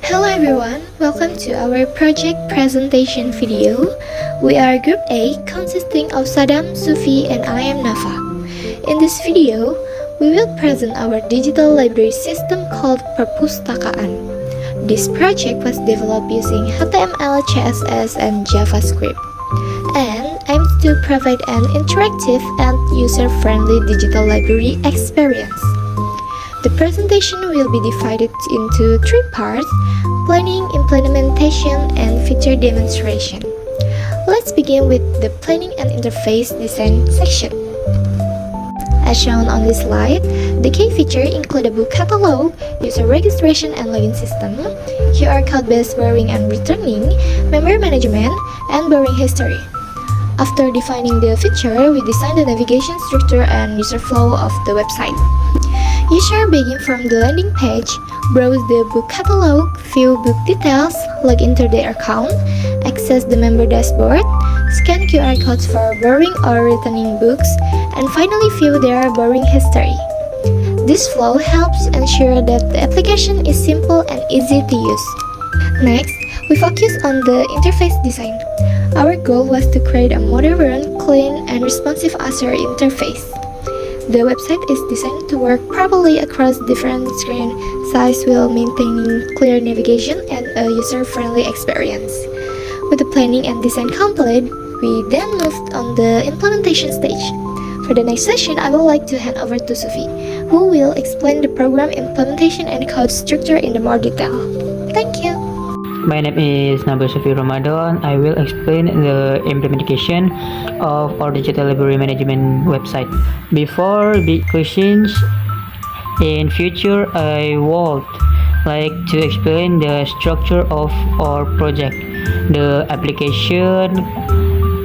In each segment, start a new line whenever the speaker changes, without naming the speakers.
Hello everyone, welcome to our project presentation video. We are Group A consisting of Saddam, Sufi, and I am Nafa. In this video, we will present our digital library system called Perpustakaan. This project was developed using HTML, CSS, and JavaScript, and aims to provide an interactive and user-friendly digital library experience. The presentation will be divided into three parts: planning, implementation, and feature demonstration. Let's begin with the planning and interface design section. As shown on this slide, the key features include a book catalog, user registration and login system, QR code-based borrowing and returning, member management, and borrowing history. After defining the feature, we design the navigation structure and user flow of the website. User begin from the landing page, browse the book catalog, view book details, log into their account, access the member dashboard, scan QR codes for borrowing or returning books, and finally view their borrowing history. This flow helps ensure that the application is simple and easy to use. Next, we focus on the interface design. Our goal was to create a modern, clean, and responsive user interface. The website is designed to work properly across different screen sizes while maintaining clear navigation and a user-friendly experience. With the planning and design complete, we then moved on the implementation stage. For the next session, I would like to hand over to Sufi, who will explain the program implementation and code structure in more detail. Thank you.
My name is Nabil Sufi Ramadan. I will explain the implementation of our digital library management website. Before big questions, in future I would like to explain the structure of our project. The application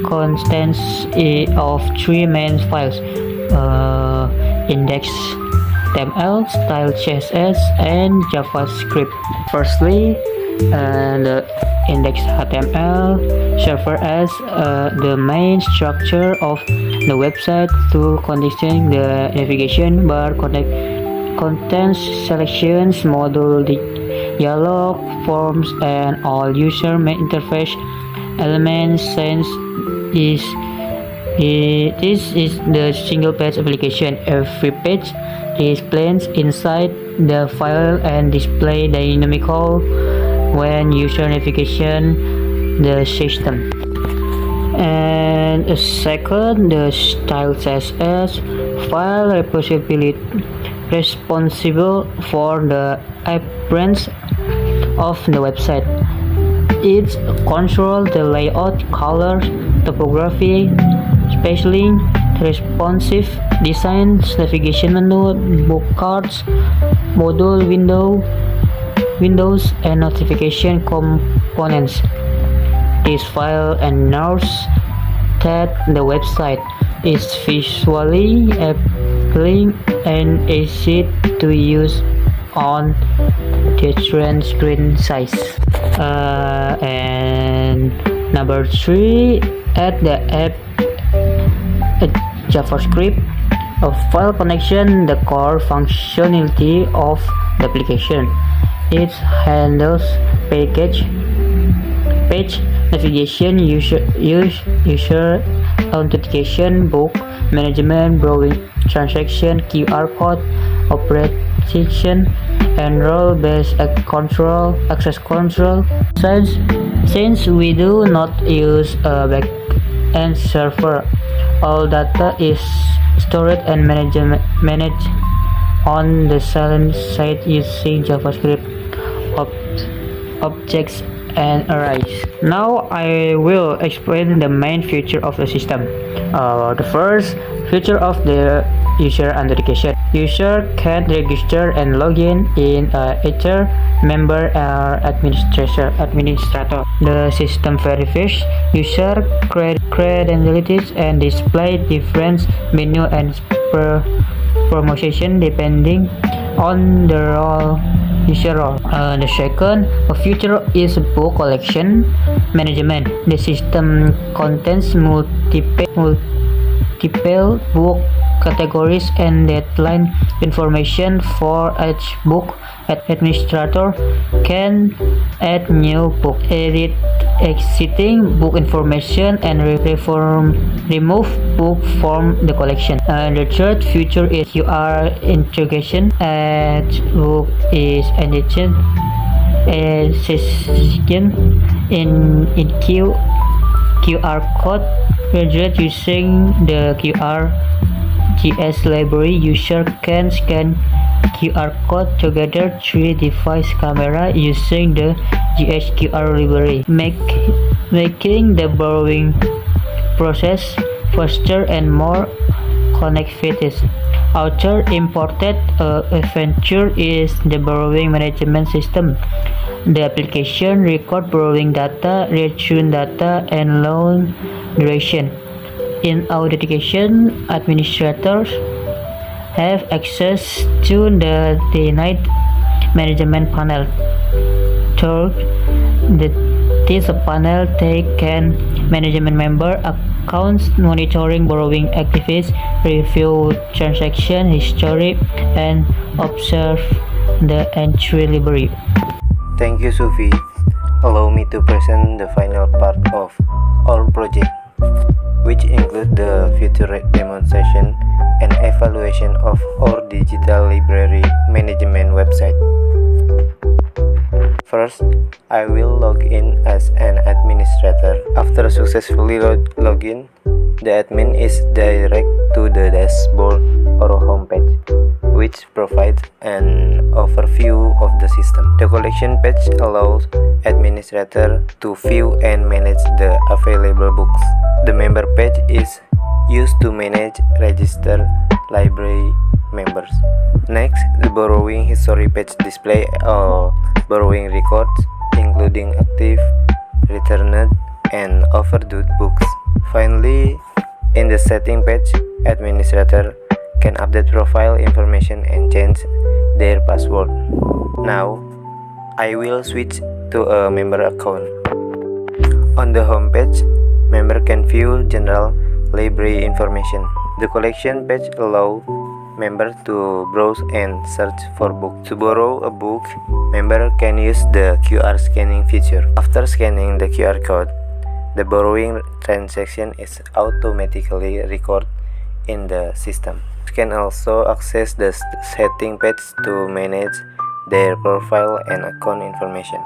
consists of three main files: index.html, style CSS, and JavaScript. Firstly, the index.html serves as the main structure of the website to contain the navigation bar, content selections, module dialog, forms, and all user interface elements. Since this is the single page application, every page is placed inside the file and display dynamical when user navigation the system. And second, the style CSS file responsible for the appearance of the website. It controls the layout, colors, typography, spacing, responsive design, navigation menu, book cards, module windows, and notification components. This file ensures that the website is visually appealing and easy to use on different screen size. And number 3, add the app JavaScript of file connection, the core functionality of the application. It handles page navigation, user authentication, book management, browsing, transaction, QR code, operation, and role-based access control. Since we do not use a back-end server, all data is stored and managed on the site using JavaScript objects and arrays. Now I will explain the main feature of the system. The first feature of the user authentication. User can register and log in either member or administrator. The system verifies user credentials and display different menu and promotion depending on the user role. The second feature is book collection management. The system contains multiple book categories and deadline information for each book. Administrator can add new book, edit existing book information, and remove book from the collection. The third feature is QR integration. Each book is edited in QR code generated using the QRGS library. User can scan QR code together through device camera using the GSQR library, making the borrowing process faster and more connected. Author imported adventure is the borrowing management system. The application records borrowing data, return data, and loan duration. In authentication, administrators have access to the denied management panel. Third, this panel can management member accounts, monitoring borrowing activities, review transaction history, and observe the entry library.
Thank you, Sufi. Allow me to present the final part of our project, which include the future demonstration and evaluation of our digital library management website. First, I will log in as an administrator. After successfully login, the admin is directed to the dashboard or homepage, which provides an overview of the system. The collection page allows administrator to view and manage the available books. The member page is used to manage registered library members. Next, the borrowing history page displays all borrowing records, including active, returned, and overdue books. Finally, in the setting page, administrator can update profile information and change their password. Now, I will switch to a member account. On the home page, member can view general library information. The collection page allows member to browse and search for books. To borrow a book, member can use the QR scanning feature. After scanning the QR code, the borrowing transaction is automatically recorded in the system. You can also access the setting page to manage their profile and account information.